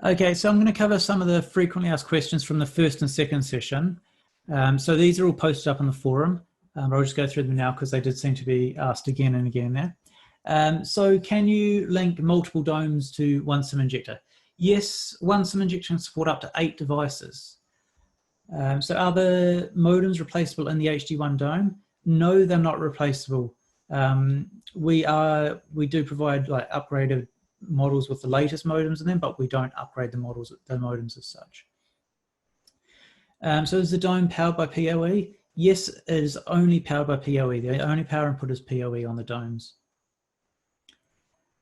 Okay, so I'm going to cover some of the frequently asked questions from the first and second session. So these are all posted up on the forum. I'll just go through them now because they did seem to be asked again and again there. So can you link multiple domes to one SIM injector? Yes, one SIM injector can support up to 8 devices. So are the modems replaceable in the HD1 dome? No, they're not replaceable. We do provide like upgraded models with the latest modems in them, but we don't upgrade the modems as such. So is the dome powered by PoE? Yes, it is only powered by PoE. The only power input is PoE on the domes.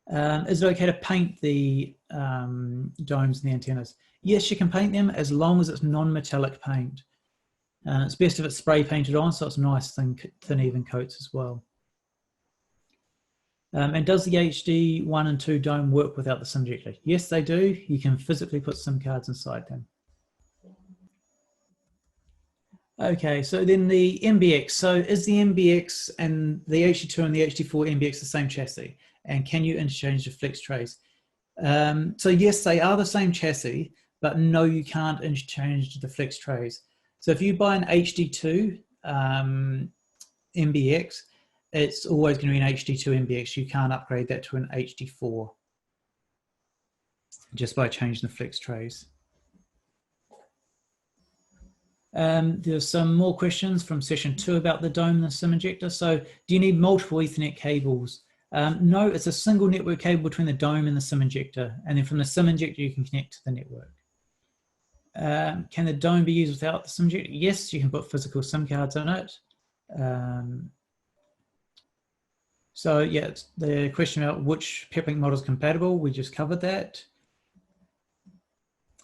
Is it okay to paint the domes and the antennas? Yes, you can paint them as long as it's non-metallic paint. It's best if it's spray painted on, so it's nice, thin even coats as well. And does the HD 1 and 2 dome work without the SIM injector? Yes, they do. You can physically put SIM cards inside them. Okay, so then the MBX. So is the MBX and the HD2 and the HD4 MBX the same chassis? And can you interchange the flex trays? So yes, they are the same chassis, but no, you can't interchange the flex trays. So if you buy an HD2 MBX, it's always going to be an HD2 MBX. You can't upgrade that to an HD4 just by changing the flex trays. There's some more questions from session 2 about the dome and the SIM injector. So do you need multiple Ethernet cables? No, it's a single network cable between the dome and the SIM injector. And then from the SIM injector, you can connect to the network. Can the dome be used without the SIM injector? Yes, you can put physical SIM cards on it. So yeah, the question about which Peplink model is compatible, we just covered that.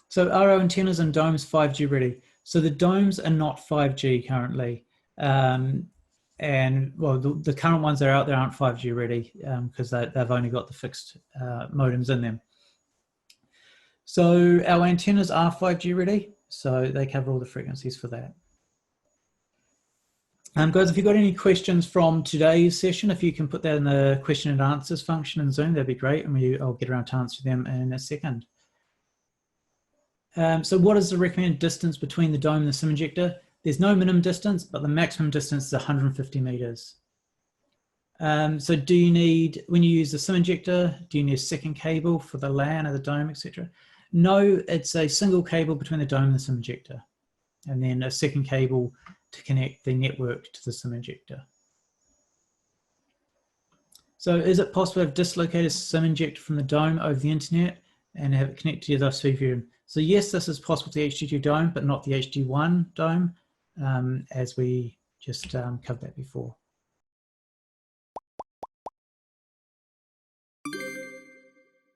So are our antennas and domes 5G ready? So the domes are not 5G currently. And well, the current ones that are out there aren't 5G ready because they've only got the fixed modems in them. So our antennas are 5G ready, so they cover all the frequencies for that. Guys, if you've got any questions from today's session, if you can put that in the question and answers function in Zoom, that'd be great, and I'll get around to answer them in a second. So what is the recommended distance between the dome and the SIM injector? There's no minimum distance, but the maximum distance is 150 meters. So do you need, when you use the SIM injector, do you need a second cable for the LAN or the dome, etc.? No, it's a single cable between the dome and the SIM injector, and then a second cable to connect the network to the SIM injector. So is it possible to have dislocated SIM injector from the dome over the internet and have it connected to the SVVM? So yes, this is possible to the HD2 dome, but not the HD1 dome, as we just covered that before.